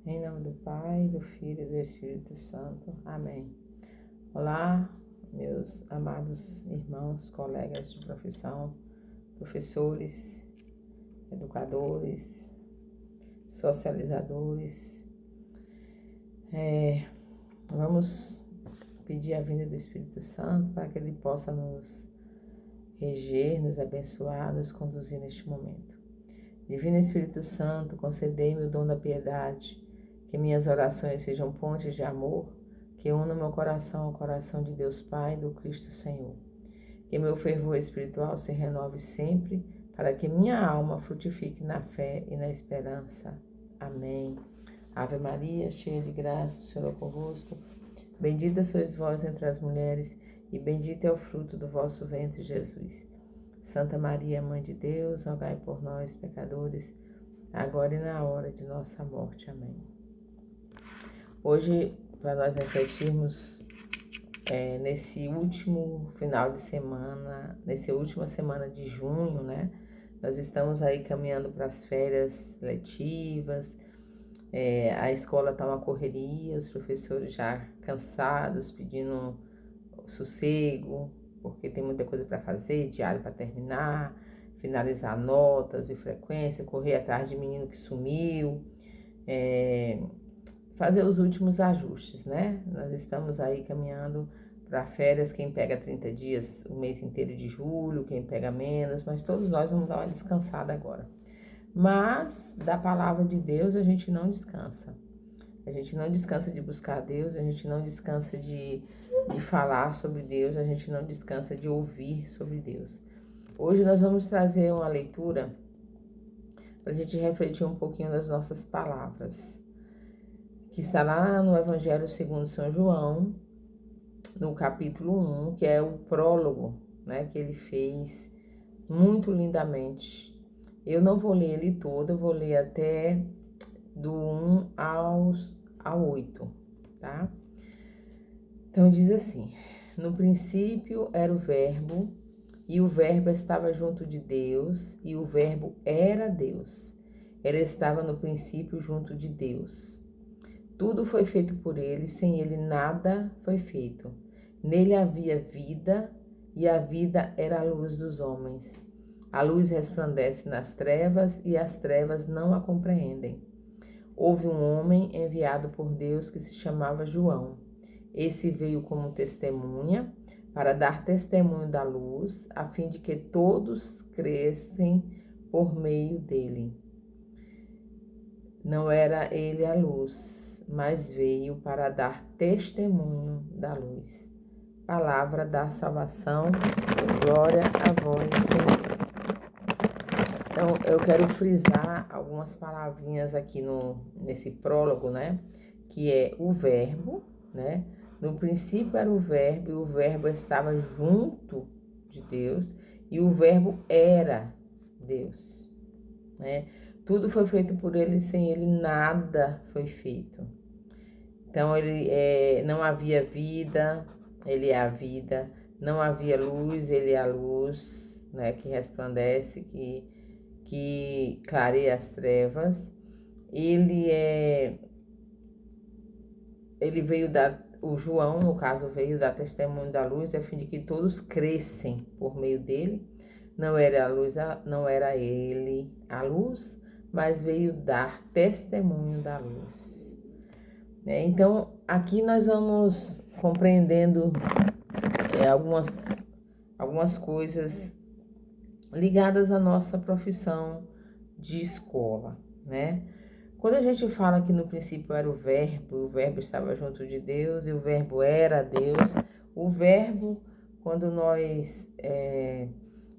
Em nome do Pai, do Filho e do Espírito Santo. Amém. Olá, meus amados irmãos, colegas de profissão, professores, educadores, socializadores. Vamos pedir a vinda do Espírito Santo para que Ele possa nos reger, nos abençoar, nos conduzir neste momento. Divino Espírito Santo, concedei-me o dom da piedade, que minhas orações sejam pontes de amor, que unam meu coração ao coração de Deus Pai e do Cristo Senhor. Que meu fervor espiritual se renove sempre, para que minha alma frutifique na fé e na esperança. Amém. Ave Maria, cheia de graça, o Senhor é convosco. Bendita sois vós entre as mulheres, e bendito é o fruto do vosso ventre, Jesus. Santa Maria, Mãe de Deus, rogai por nós, pecadores, agora e na hora de nossa morte. Amém. Hoje, para nós refletirmos nesse último final de semana, nessa última semana de junho, né? Nós estamos aí caminhando para as férias letivas, a escola está uma correria, os professores já cansados, pedindo sossego, porque tem muita coisa para fazer, diário para terminar, finalizar notas e frequência, correr atrás de menino que sumiu, fazer os últimos ajustes, né? Nós estamos aí caminhando para férias, quem pega 30 dias, o mês inteiro de julho, quem pega menos, mas todos nós vamos dar uma descansada agora. Mas da palavra de Deus a gente não descansa. A gente não descansa de buscar a Deus, a gente não descansa de falar sobre Deus, a gente não descansa de ouvir sobre Deus. Hoje nós vamos trazer uma leitura para a gente refletir um pouquinho das nossas palavras, que está lá no Evangelho segundo São João, no capítulo 1, que é o prólogo, né, que ele fez muito lindamente. Eu não vou ler ele todo, eu vou ler até do 1 ao 8, tá? Então diz assim: no princípio era o Verbo, e o Verbo estava junto de Deus, e o Verbo era Deus. Ele estava no princípio junto de Deus. Tudo foi feito por ele, sem ele nada foi feito. Nele havia vida, e a vida era a luz dos homens. A luz resplandece nas trevas, e as trevas não a compreendem. Houve um homem enviado por Deus que se chamava João. Esse veio como testemunha, para dar testemunho da luz, a fim de que todos crescem por meio dele. Não era ele a luz, mas veio para dar testemunho da luz. Palavra da salvação, glória a vós, Senhor. Então, eu quero frisar algumas palavrinhas aqui nesse prólogo, né? Que é o verbo, né? No princípio era o verbo, e o verbo estava junto de Deus, e o verbo era Deus, né? Tudo foi feito por ele, sem ele nada foi feito. Então, ele não havia vida, ele é a vida. Não havia luz, ele é a luz, né? Que resplandece, que clareia as trevas. Ele veio dar, o João, no caso, veio dar testemunho da luz, a fim de que todos crescem por meio dele. Não era a luz, não era ele a luz, mas veio dar testemunho da luz. Então, aqui nós vamos compreendendo algumas coisas ligadas à nossa profissão de escola, né? Quando a gente fala que no princípio era o Verbo estava junto de Deus e o Verbo era Deus, o Verbo, quando nós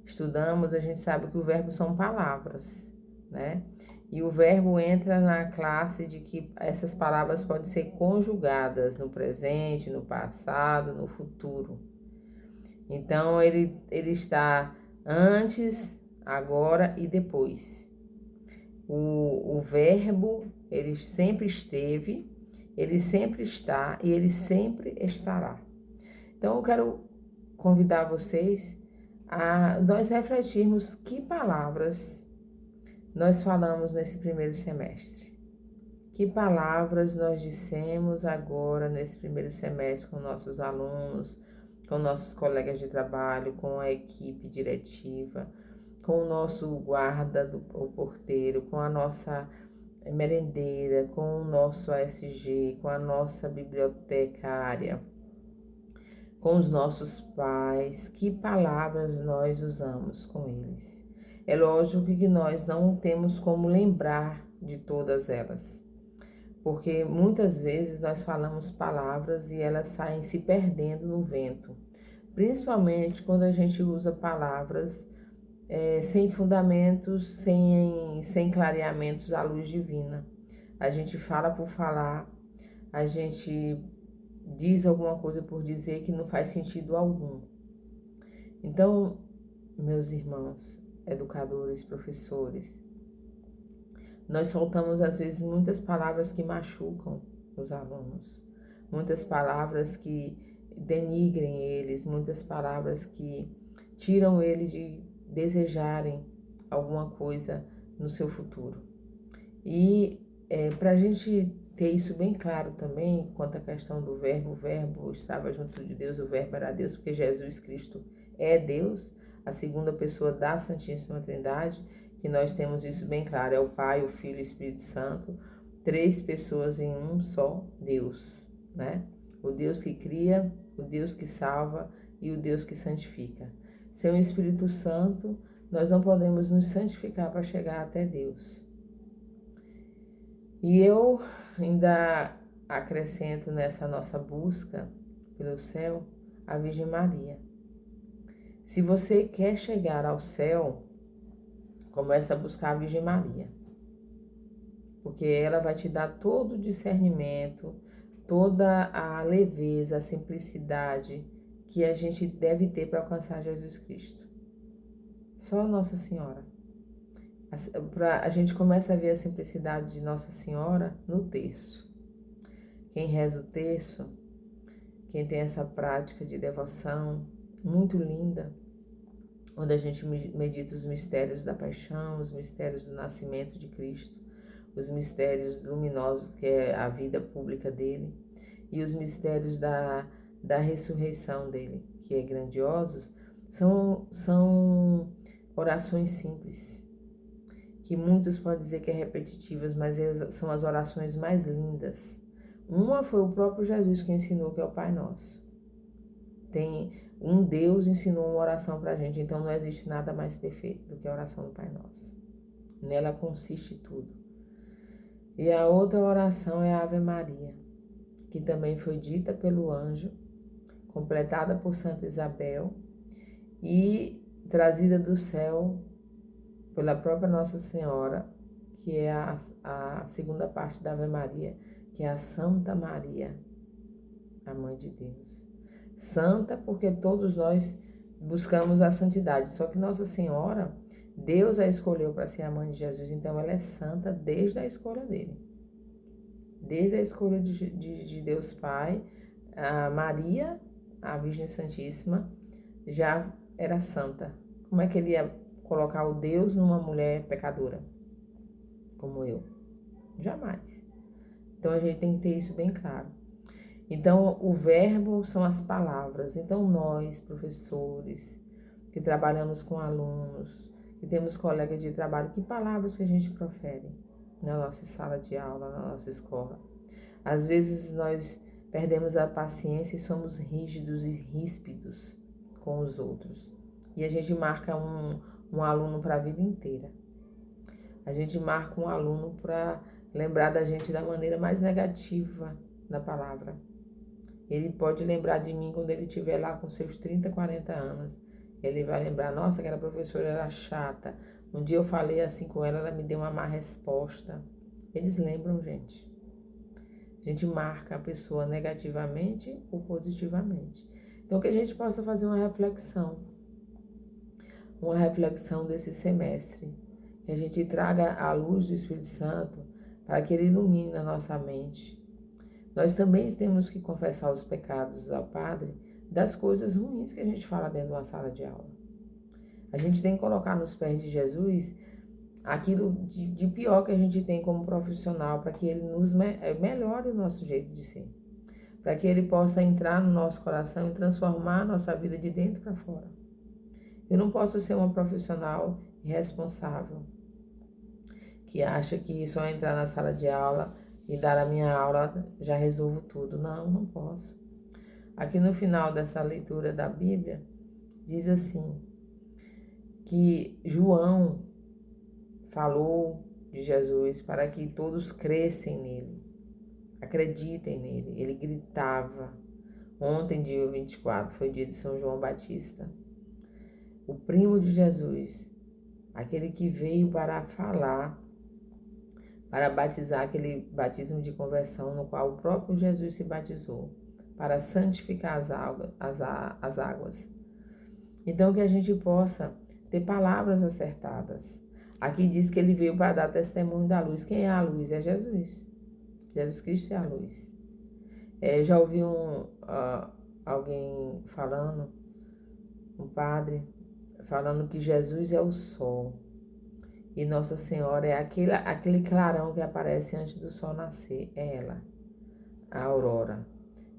estudamos, a gente sabe que o Verbo são palavras, né? E o Verbo entra na classe de que essas palavras podem ser conjugadas no presente, no passado, no futuro. Então, ele está antes, agora e depois. O Verbo, ele sempre esteve, ele sempre está e ele sempre estará. Então, eu quero convidar vocês a nós refletirmos que palavras nós falamos nesse primeiro semestre. Que palavras nós dissemos agora nesse primeiro semestre com nossos alunos, com nossos colegas de trabalho, com a equipe diretiva, com o nosso guarda, o porteiro, com a nossa merendeira, com o nosso ASG, com a nossa bibliotecária, com os nossos pais, que palavras nós usamos com eles. É lógico que nós não temos como lembrar de todas elas, porque muitas vezes nós falamos palavras e elas saem se perdendo no vento, principalmente quando a gente usa palavras sem fundamentos, sem clareamentos à luz divina. A gente fala por falar, a gente diz alguma coisa por dizer que não faz sentido algum. Então, meus irmãos, educadores, professores, nós soltamos às vezes muitas palavras que machucam os alunos, muitas palavras que denigrem eles, muitas palavras que tiram eles de desejarem alguma coisa no seu futuro. E para a gente ter isso bem claro também, quanto à questão do verbo, o verbo estava junto de Deus, o verbo era Deus, porque Jesus Cristo é Deus, a segunda pessoa da Santíssima Trindade, que nós temos isso bem claro, é o Pai, o Filho e o Espírito Santo, 3 pessoas em um só Deus, né? O Deus que cria, o Deus que salva e o Deus que santifica. Sem o Espírito Santo, nós não podemos nos santificar para chegar até Deus. E eu ainda acrescento nessa nossa busca pelo céu a Virgem Maria. Se você quer chegar ao céu, comece a buscar a Virgem Maria, porque ela vai te dar todo o discernimento, toda a leveza, a simplicidade que a gente deve ter para alcançar Jesus Cristo. Só Nossa Senhora. A gente começa a ver a simplicidade de Nossa Senhora no terço. Quem reza o terço, quem tem essa prática de devoção muito linda, onde a gente medita os mistérios da paixão, os mistérios do nascimento de Cristo, os mistérios luminosos que é a vida pública dele e os mistérios da ressurreição dele, que é grandiosos, são orações simples, que muitos podem dizer que é repetitivas, mas são as orações mais lindas. Uma foi o próprio Jesus que ensinou, que é o Pai Nosso. Um Deus ensinou uma oração para a gente, então não existe nada mais perfeito do que a oração do Pai Nosso. Nela consiste tudo. E a outra oração é a Ave Maria, que também foi dita pelo anjo, completada por Santa Isabel e trazida do céu pela própria Nossa Senhora, que é a segunda parte da Ave Maria, que é a Santa Maria, a Mãe de Deus. Santa porque todos nós buscamos a santidade, só que Nossa Senhora, Deus a escolheu para ser a Mãe de Jesus, então ela é santa desde a escolha dele. Desde a escolha de Deus Pai, a Maria, a Virgem Santíssima, já era santa. Como é que ele ia colocar o Deus numa mulher pecadora, como eu? Jamais. Então a gente tem que ter isso bem claro. Então o verbo são as palavras. Então nós, professores, que trabalhamos com alunos, que temos colegas de trabalho, que palavras que a gente profere na nossa sala de aula, na nossa escola? Às vezes nós perdemos a paciência e somos rígidos e ríspidos com os outros. E a gente marca um aluno para a vida inteira. A gente marca um aluno para lembrar da gente da maneira mais negativa da palavra. Ele pode lembrar de mim quando ele estiver lá com seus 30, 40 anos. Ele vai lembrar, nossa, aquela professora era chata. Um dia eu falei assim com ela, ela me deu uma má resposta. Eles lembram, gente. A gente marca a pessoa negativamente ou positivamente. Então, que a gente possa fazer uma reflexão desse semestre, que a gente traga a luz do Espírito Santo para que ele ilumine a nossa mente. Nós também temos que confessar os pecados ao Padre das coisas ruins que a gente fala dentro de uma sala de aula. A gente tem que colocar nos pés de Jesus aquilo de pior que a gente tem como profissional, para que ele nos melhore o nosso jeito de ser, para que ele possa entrar no nosso coração e transformar a nossa vida de dentro para fora. Eu não posso ser uma profissional irresponsável, que acha que só entrar na sala de aula e dar a minha aula já resolvo tudo. Não, não posso. Aqui no final dessa leitura da Bíblia, diz assim, que João falou de Jesus para que todos crescem nele, acreditem nele. Ele gritava. Ontem, dia 24, foi dia de São João Batista. O primo de Jesus, aquele que veio para falar, para batizar, aquele batismo de conversão no qual o próprio Jesus se batizou, para santificar as águas. Então, que a gente possa ter palavras acertadas. Aqui diz que ele veio para dar testemunho da luz. Quem é a luz? É Jesus. Jesus Cristo é a luz. Já ouvi alguém falando, um padre, falando que Jesus é o sol e Nossa Senhora é aquele clarão que aparece antes do sol nascer. É ela, a aurora.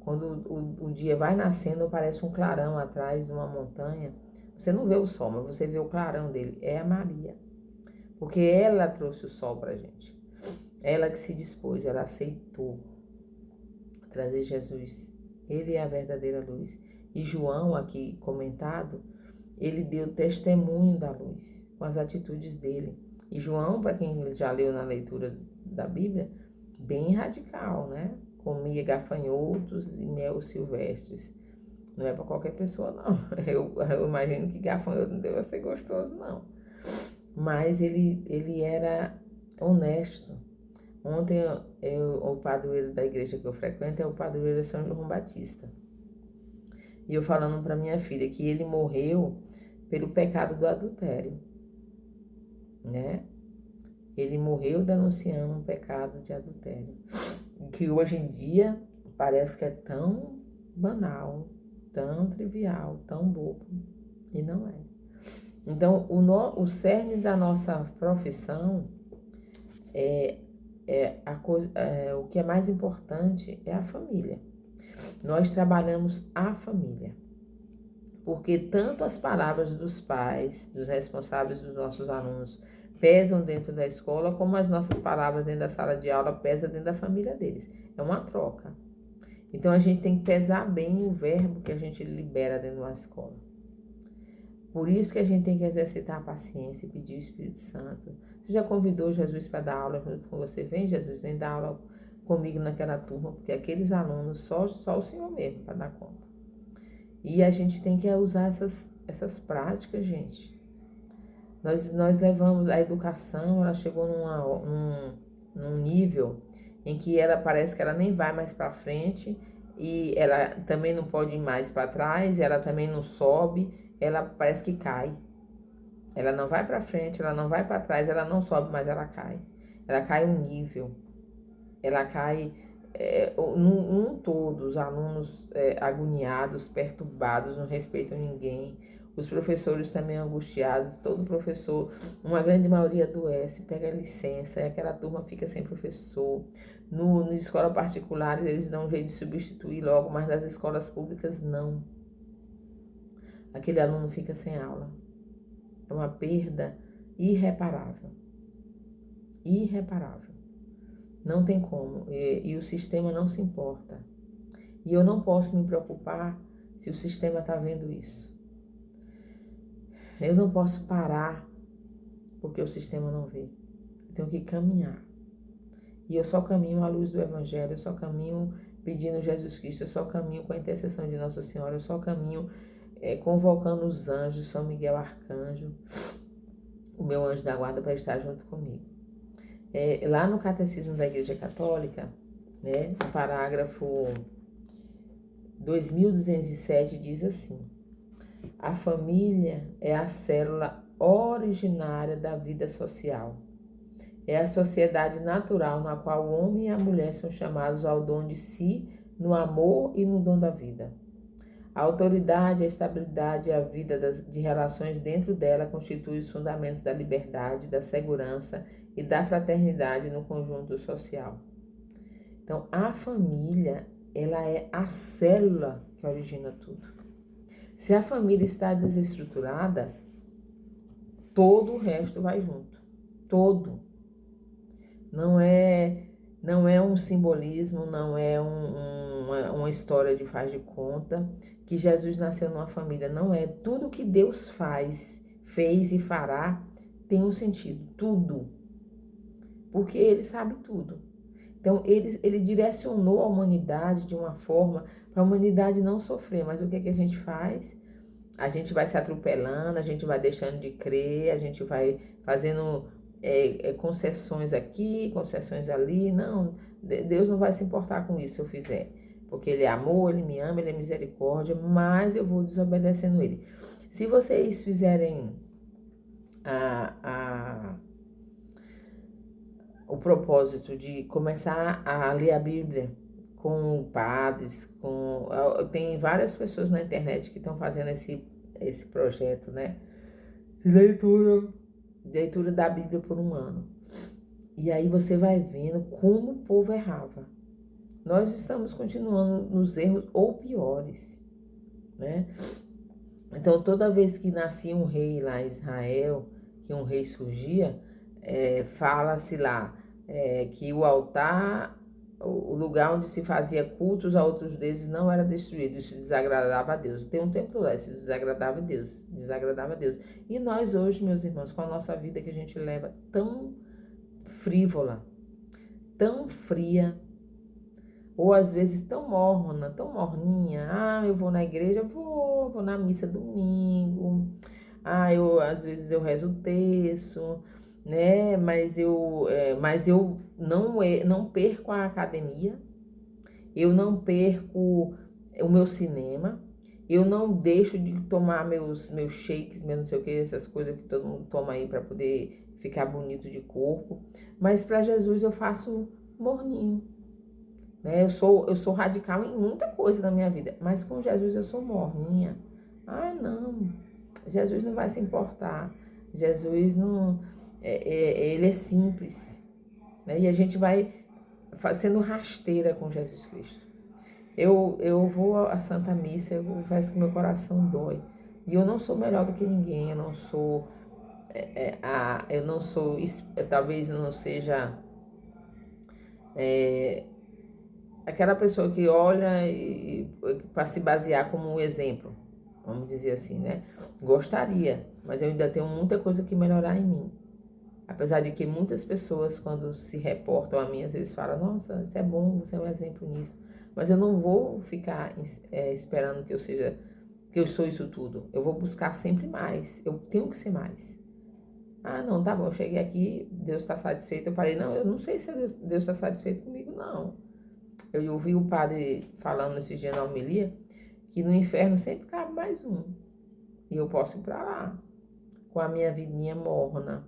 Quando o dia vai nascendo, parece um clarão atrás de uma montanha. Você não vê o sol, mas você vê o clarão dele. É a Maria. Porque ela trouxe o sol para a gente. Ela que se dispôs, ela aceitou trazer Jesus. Ele é a verdadeira luz. E João, aqui comentado, ele deu testemunho da luz com as atitudes dele. E João, para quem já leu na leitura da Bíblia, bem radical, né? Comia gafanhotos e mel silvestres. Não é para qualquer pessoa, não. Eu imagino que gafanhoto não deve ser gostoso, não. Mas ele era honesto. Ontem, o padroeiro da igreja que eu frequento é o padroeiro de São João Batista. E eu falando para minha filha que ele morreu pelo pecado do adultério, né? Ele morreu denunciando um pecado de adultério, que hoje em dia parece que é tão banal, tão trivial, tão bobo, e não é. Então, o cerne da nossa profissão o que é mais importante é a família. Nós trabalhamos a família, porque tanto as palavras dos pais, dos responsáveis dos nossos alunos, pesam dentro da escola, como as nossas palavras dentro da sala de aula pesam dentro da família deles. É uma troca. Então, a gente tem que pesar bem o verbo que a gente libera dentro da escola. Por isso que a gente tem que exercitar a paciência e pedir o Espírito Santo. Você já convidou Jesus para dar aula junto com você? Vem, Jesus, vem dar aula comigo naquela turma, porque aqueles alunos, só o Senhor mesmo para dar conta. E a gente tem que usar essas práticas, gente. Nós levamos a educação, ela chegou num nível em que ela parece que ela nem vai mais para frente e ela também não pode ir mais para trás, ela também não sobe, ela parece que cai. Ela não vai para frente, ela não vai para trás, ela não sobe, mas ela cai. Ela cai um nível. Ela cai num todo, os alunos agoniados, perturbados, não respeitam ninguém. Os professores também angustiados, todo professor, uma grande maioria adoece, pega licença, e aquela turma fica sem professor. No escola particular, eles dão um jeito de substituir logo, mas nas escolas públicas, não. Aquele aluno fica sem aula. É uma perda irreparável. Irreparável. Não tem como. E o sistema não se importa. E eu não posso me preocupar se o sistema está vendo isso. Eu não posso parar porque o sistema não vê. Eu tenho que caminhar. E eu só caminho à luz do Evangelho, eu só caminho pedindo Jesus Cristo, eu só caminho com a intercessão de Nossa Senhora, eu só caminho convocando os anjos, São Miguel Arcanjo, o meu anjo da guarda, para estar junto comigo. Lá no Catecismo da Igreja Católica, né, no parágrafo 2207, diz assim: a família é a célula originária da vida social. É a sociedade natural na qual o homem e a mulher são chamados ao dom de si, no amor e no dom da vida. A autoridade, a estabilidade e a vida de relações dentro dela constituem os fundamentos da liberdade, da segurança e da fraternidade no conjunto social. Então, a família, ela é a célula que origina tudo. Se a família está desestruturada, todo o resto vai junto. Todo. Não é um simbolismo, não é uma história de faz de conta que Jesus nasceu numa família. Não é. Tudo que Deus fez e fará tem um sentido. Tudo. Porque Ele sabe tudo. Então, ele direcionou a humanidade de uma forma para a humanidade não sofrer. Mas o que é que a gente faz? A gente vai se atropelando, a gente vai deixando de crer, a gente vai fazendo concessões aqui, concessões ali. Não, Deus não vai se importar com isso se eu fizer. Porque Ele é amor, Ele me ama, Ele é misericórdia, mas eu vou desobedecendo Ele. Se vocês fizerem o propósito de começar a ler a Bíblia com padres, tem várias pessoas na internet que estão fazendo esse projeto, né? De leitura da Bíblia por um ano. E aí você vai vendo como o povo errava. Nós estamos continuando nos erros ou piores, né? Então, toda vez que nascia um rei lá em Israel, que um rei surgia, fala-se lá que o altar, o lugar onde se fazia cultos a outros deuses não era destruído, isso desagradava a Deus. Tem um templo lá, isso desagradava a Deus. E nós hoje, meus irmãos, com a nossa vida que a gente leva tão frívola, tão fria, ou às vezes tão morna, tão morninha. Eu vou na igreja, vou na missa domingo. Às vezes eu rezo o terço, né? Mas eu não perco a academia, eu não perco o meu cinema, eu não deixo de tomar meus shakes, meu não sei o que, essas coisas que todo mundo toma aí para poder ficar bonito de corpo. Mas para Jesus eu faço morninho, né? Eu sou radical em muita coisa na minha vida, mas com Jesus eu sou morninha. Não, Jesus não vai se importar. Jesus não, ele é simples, né? E a gente vai sendo rasteira com Jesus Cristo. Eu vou à Santa Missa, eu confesso que meu coração dói. E eu não sou melhor do que ninguém, eu não sou, talvez eu não seja aquela pessoa que olha para se basear como um exemplo, vamos dizer assim, né? Gostaria, mas eu ainda tenho muita coisa que melhorar em mim. Apesar de que muitas pessoas, quando se reportam a mim, às vezes falam, nossa, isso é bom, você é um exemplo nisso. Mas eu não vou ficar esperando que eu sou isso tudo. Eu vou buscar sempre mais. Eu tenho que ser mais. Não, tá bom, eu cheguei aqui, Deus está satisfeito. Eu parei, não, eu não sei se Deus está satisfeito comigo, não. Eu ouvi o padre falando nesse dia na homilia, que no inferno sempre cabe mais um. E eu posso ir para lá, com a minha vidinha morna,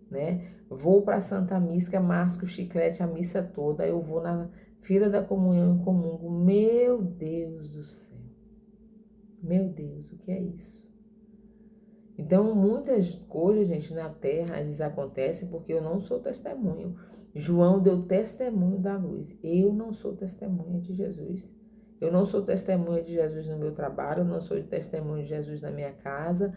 né? Vou para a Santa Missa, masco o chiclete a missa toda, eu vou na fila da comunhão e comungo. Meu Deus do céu. Meu Deus, o que é isso? Então, muitas coisas, gente, na terra, eles acontecem porque eu não sou testemunho. João deu testemunho da luz. Eu não sou testemunha de Jesus. Eu não sou testemunha de Jesus no meu trabalho, eu não sou testemunha de Jesus na minha casa,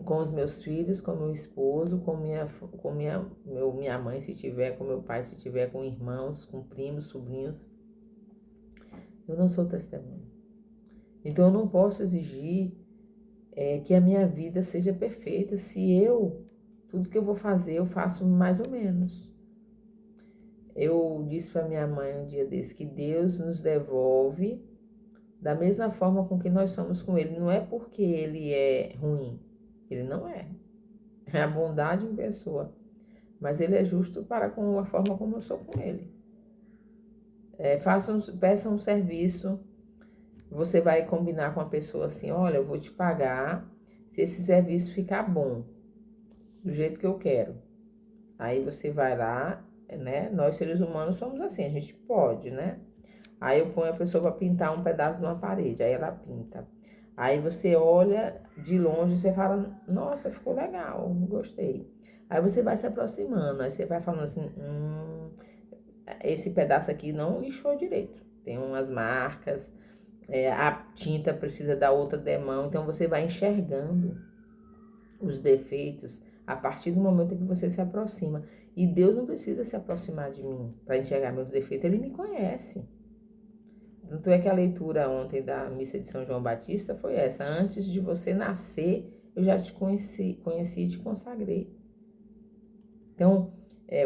com os meus filhos, com meu esposo, com minha mãe, se tiver, com meu pai, se tiver, com irmãos, com primos, sobrinhos. Eu não sou testemunha. Então, eu não posso exigir que a minha vida seja perfeita se tudo que eu vou fazer, eu faço mais ou menos. Eu disse para minha mãe um dia desse que Deus nos devolve da mesma forma com que nós somos com Ele. Não é porque Ele é ruim, Ele não é. É a bondade em pessoa. Mas Ele é justo para com a forma como eu sou com Ele. Peça um serviço. Você vai combinar com a pessoa assim, olha, eu vou te pagar se esse serviço ficar bom, do jeito que eu quero. Aí você vai lá, né? Nós seres humanos somos assim, a gente pode, né? Aí eu ponho a pessoa para pintar um pedaço de uma parede, aí ela pinta. Aí você olha de longe e você fala, nossa, ficou legal, gostei. Aí você vai se aproximando, aí você vai falando assim, esse pedaço aqui não lixou direito. Tem umas marcas, a tinta precisa da outra demão, então você vai enxergando os defeitos a partir do momento que você se aproxima. E Deus não precisa se aproximar de mim para enxergar meus defeitos, Ele me conhece. Tanto é que a leitura ontem da missa de São João Batista foi essa: antes de você nascer, eu já te conheci e te consagrei. Então,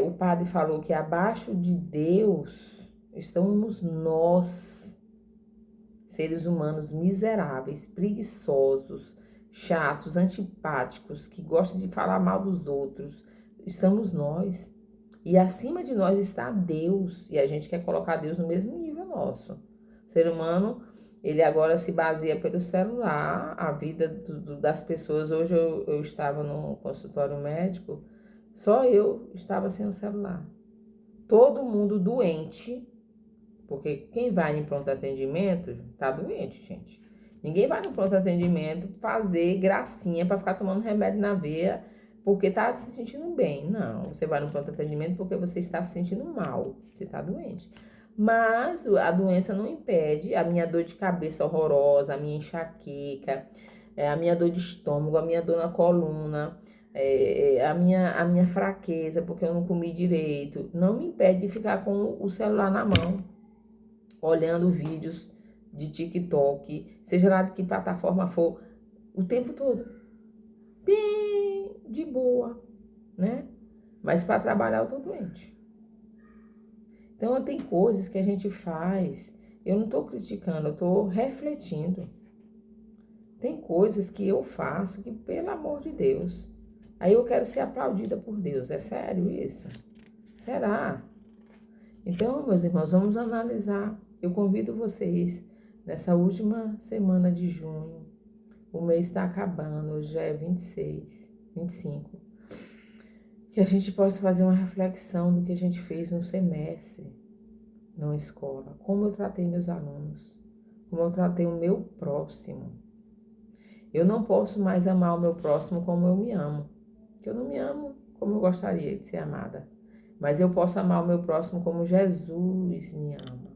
o padre falou que abaixo de Deus estamos nós, seres humanos miseráveis, preguiçosos, chatos, antipáticos, que gostam de falar mal dos outros. Estamos nós. E acima de nós está Deus. E a gente quer colocar Deus no mesmo nível nosso. O ser humano, ele agora se baseia pelo celular, a vida das pessoas. Hoje eu estava no consultório médico, só eu estava sem o celular. Todo mundo doente, porque quem vai em pronto atendimento tá doente, gente. Ninguém vai no pronto atendimento fazer gracinha para ficar tomando remédio na veia porque tá se sentindo bem. Não, você vai no pronto atendimento porque você está se sentindo mal, você tá doente. Mas a doença não impede a minha dor de cabeça horrorosa, a minha enxaqueca, a minha dor de estômago, a minha dor na coluna, a minha fraqueza porque eu não comi direito. Não me impede de ficar com o celular na mão, olhando vídeos de TikTok, seja lá de que plataforma for, o tempo todo. Bem de boa, né? Mas para trabalhar eu tô doente. Então tem coisas que a gente faz, eu não tô criticando, eu tô refletindo. Tem coisas que eu faço que, pelo amor de Deus, aí eu quero ser aplaudida por Deus. É sério isso? Será? Então, meus irmãos, vamos analisar. Eu convido vocês, nessa última semana de junho, o mês está acabando, hoje já é 26, 25, que a gente possa fazer uma reflexão do que a gente fez no semestre, na escola, como eu tratei meus alunos, como eu tratei o meu próximo. Eu não posso mais amar o meu próximo como eu me amo, porque eu não me amo como eu gostaria de ser amada, mas eu posso amar o meu próximo como Jesus me ama.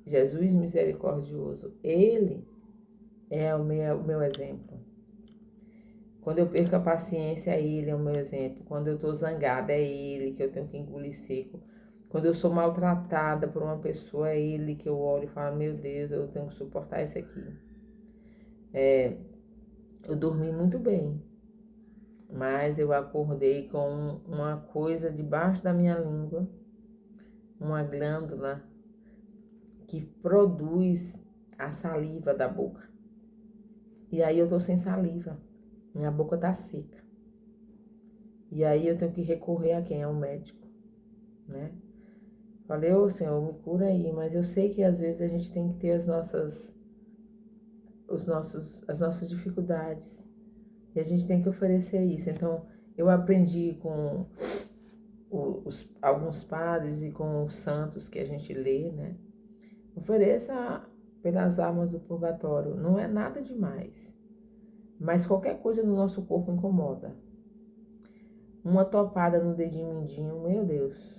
Jesus misericordioso, Ele é o meu exemplo. Quando eu perco a paciência, Ele é o meu exemplo. Quando eu estou zangada, é Ele que eu tenho que engolir seco. Quando eu sou maltratada por uma pessoa, é Ele que eu olho e falo, meu Deus, eu tenho que suportar isso aqui. Eu dormi muito bem, mas eu acordei com uma coisa debaixo da minha língua, uma glândula que produz a saliva da boca. E aí eu tô sem saliva, minha boca tá seca. E aí eu tenho que recorrer a quem? Ao médico, né? Falei, ô Senhor, me cura aí, mas eu sei que às vezes a gente tem que ter as nossas dificuldades. E a gente tem que oferecer isso. Então, eu aprendi com alguns padres e com os santos que a gente lê, né? Ofereça pelas almas do purgatório. Não é nada demais. Mas qualquer coisa no nosso corpo incomoda. Uma topada no dedinho mindinho, meu Deus.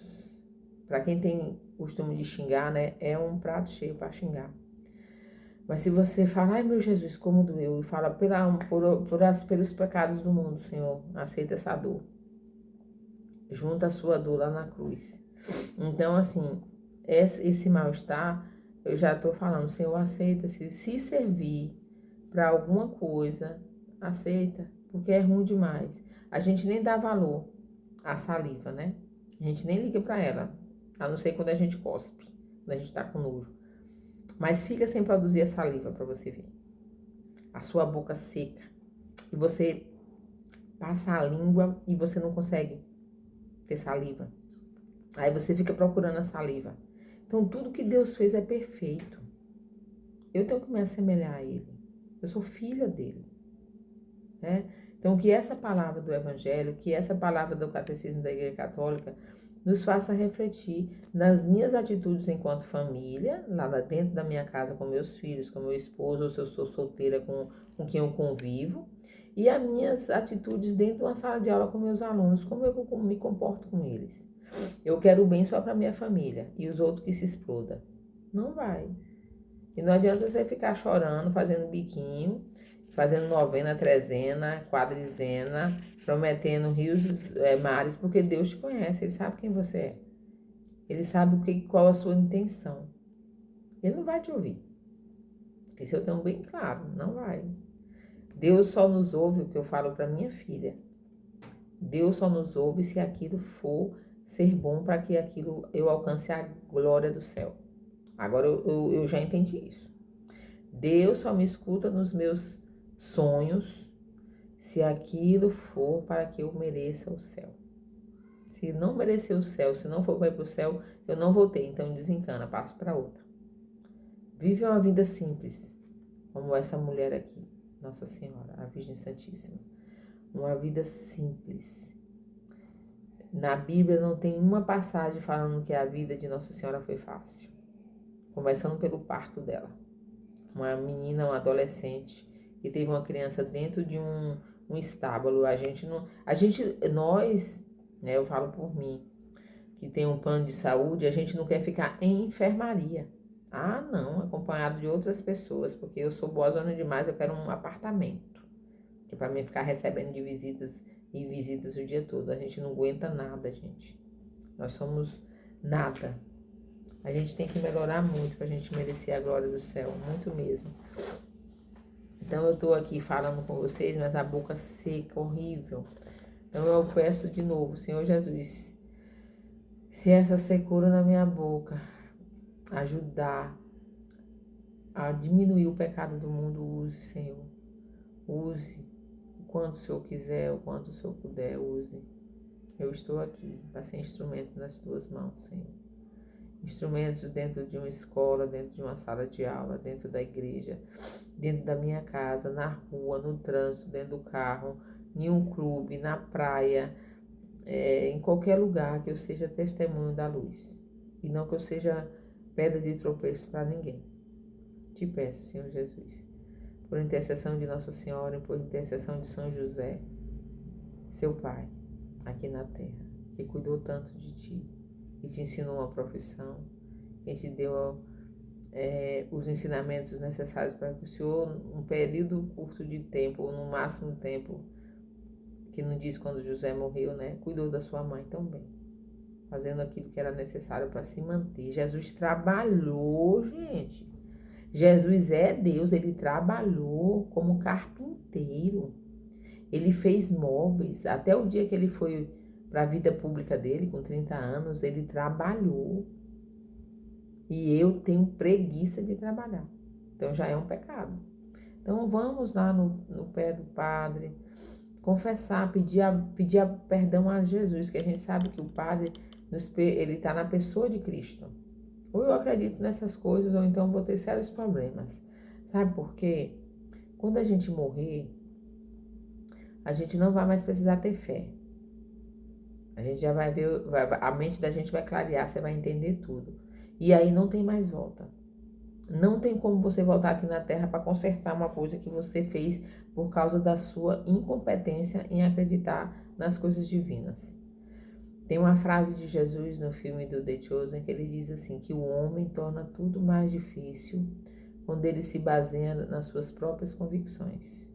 Para quem tem costume de xingar, né? É um prato cheio para xingar. Mas se você fala, ai meu Jesus, como doeu, e fala pelos pecados do mundo, Senhor, aceita essa dor. Junta a sua dor lá na cruz. Então, assim, esse mal-estar, eu já estou falando, Senhor, aceita. Se servir para alguma coisa, aceita, porque é ruim demais. A gente nem dá valor à saliva, né? A gente nem liga para ela, a não ser quando a gente cospe, quando a gente tá com nojo. Mas fica sem produzir a saliva para você ver. A sua boca seca. E você passa a língua e você não consegue ter saliva. Aí você fica procurando a saliva. Então tudo que Deus fez é perfeito. Eu tenho que me assemelhar a Ele. Eu sou filha dele, né? Então que essa palavra do Evangelho, que essa palavra do Catecismo da Igreja Católica nos faça refletir nas minhas atitudes enquanto família, lá dentro da minha casa com meus filhos, com meu esposo, ou se eu sou solteira com quem eu convivo, e as minhas atitudes dentro de uma sala de aula com meus alunos, como eu me comporto com eles. Eu quero o bem só para minha família e os outros que se exploda. Não vai. E não adianta você ficar chorando, fazendo biquinho, fazendo novena, trezena, quadrizena, prometendo rios, mares, porque Deus te conhece, Ele sabe quem você é. Ele sabe qual a sua intenção. Ele não vai te ouvir. Isso eu tenho bem claro, não vai. Deus só nos ouve o que eu falo para minha filha. Deus só nos ouve se aquilo for ser bom para que aquilo eu alcance a glória do céu. Agora eu já entendi isso. Deus só me escuta nos meus sonhos se aquilo for para que eu mereça o céu. Se não merecer o céu, se não for para ir para o céu, eu não vou ter, então desencana, passo para outra. Vive uma vida simples, como essa mulher aqui, Nossa Senhora, a Virgem Santíssima. Uma vida simples. Na Bíblia não tem uma passagem falando que a vida de Nossa Senhora foi fácil. Começando pelo parto dela. Uma menina, uma adolescente, que teve uma criança dentro de um estábulo. Nós, né, eu falo por mim, que tem um plano de saúde, a gente não quer ficar em enfermaria. Ah, não, acompanhado de outras pessoas, porque eu sou boazona demais, eu quero um apartamento. Que para mim ficar recebendo de visitas e visitas o dia todo. A gente não aguenta nada, gente. Nós somos nada. A gente tem que melhorar muito pra gente merecer a glória do céu, muito mesmo. Então eu tô aqui falando com vocês, mas a boca seca, horrível. Então eu peço de novo, Senhor Jesus, se essa secura na minha boca ajudar a diminuir o pecado do mundo, use, Senhor. Use o quanto o Senhor quiser, o quanto o Senhor puder, use. Eu estou aqui para ser instrumento nas tuas mãos, Senhor. Instrumentos dentro de uma escola, dentro de uma sala de aula, dentro da igreja, dentro da minha casa, na rua, no trânsito, dentro do carro, em um clube, na praia, em qualquer lugar que eu seja testemunho da luz. E não que eu seja pedra de tropeço para ninguém. Te peço, Senhor Jesus, por intercessão de Nossa Senhora e por intercessão de São José, seu Pai, aqui na terra, que cuidou tanto de ti, que te ensinou uma profissão, que te deu os ensinamentos necessários para que o Senhor, um período curto de tempo, ou no máximo tempo, que não diz quando José morreu, né? Cuidou da sua mãe também, fazendo aquilo que era necessário para se manter. Jesus trabalhou, gente. Jesus é Deus, ele trabalhou como carpinteiro. Ele fez móveis, até o dia que ele foi para a vida pública dele, com 30 anos, ele trabalhou. E eu tenho preguiça de trabalhar. Então já é um pecado. Então vamos lá no pé do Padre, confessar, pedir perdão a Jesus, que a gente sabe que o Padre, ele está na pessoa de Cristo. Ou eu acredito nessas coisas, ou então vou ter sérios problemas. Sabe por quê? Quando a gente morrer, a gente não vai mais precisar ter fé. A gente já vai ver, a mente da gente vai clarear, você vai entender tudo. E aí não tem mais volta. Não tem como você voltar aqui na Terra para consertar uma coisa que você fez por causa da sua incompetência em acreditar nas coisas divinas. Tem uma frase de Jesus no filme do The Chosen que ele diz assim, que o homem torna tudo mais difícil quando ele se baseia nas suas próprias convicções.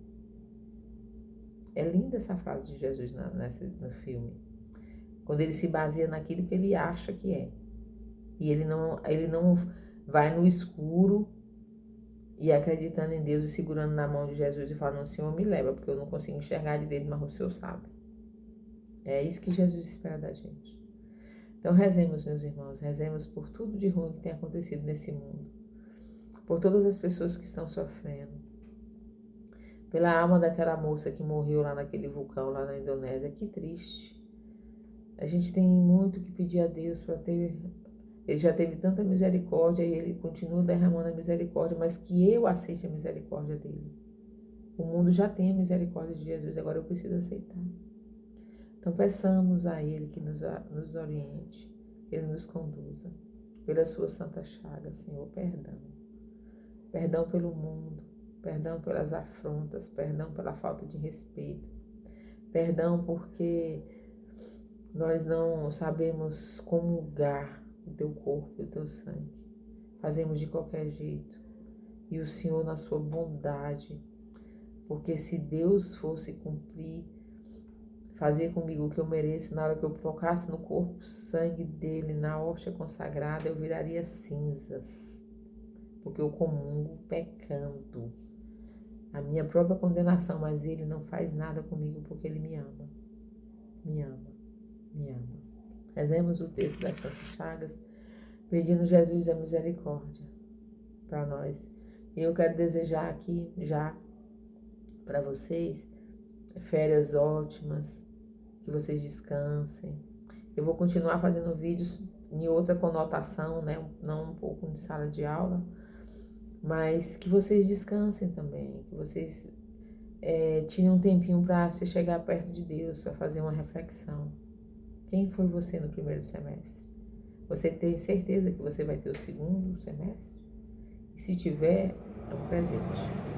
É linda essa frase de Jesus no filme. Quando ele se baseia naquilo que ele acha que é. E ele não vai no escuro e acreditando em Deus e segurando na mão de Jesus e falando, Senhor, me leva, porque eu não consigo enxergar direito, mas o Senhor sabe. É isso que Jesus espera da gente. Então rezemos, meus irmãos, rezemos por tudo de ruim que tem acontecido nesse mundo. Por todas as pessoas que estão sofrendo. Pela alma daquela moça que morreu lá naquele vulcão, lá na Indonésia. Que triste. A gente tem muito que pedir a Deus para ter... Ele já teve tanta misericórdia e ele continua derramando a misericórdia, mas que eu aceite a misericórdia dele. O mundo já tem a misericórdia de Jesus, agora eu preciso aceitar. Então peçamos a Ele que nos oriente, que Ele nos conduza. Pela sua santa chaga, Senhor, perdão. Perdão pelo mundo, perdão pelas afrontas, perdão pela falta de respeito. Perdão porque nós não sabemos comungar o teu corpo e o teu sangue. Fazemos de qualquer jeito. E o Senhor, na sua bondade, porque se Deus fosse cumprir, fazer comigo o que eu mereço, na hora que eu tocasse no corpo, sangue dele, na hóstia consagrada, eu viraria cinzas. Porque eu comungo pecando. A minha própria condenação, mas ele não faz nada comigo porque ele me ama. Me ama, me ama. Rezemos o texto das Santas Chagas, pedindo Jesus a misericórdia para nós. E eu quero desejar aqui já para vocês férias ótimas, que vocês descansem. Eu vou continuar fazendo vídeos em outra conotação, né? Não um pouco de sala de aula, mas que vocês descansem também, que vocês tirem um tempinho para se chegar perto de Deus, para fazer uma reflexão. Quem foi você no primeiro semestre? Você tem certeza que você vai ter o segundo semestre? E se tiver, é um presente.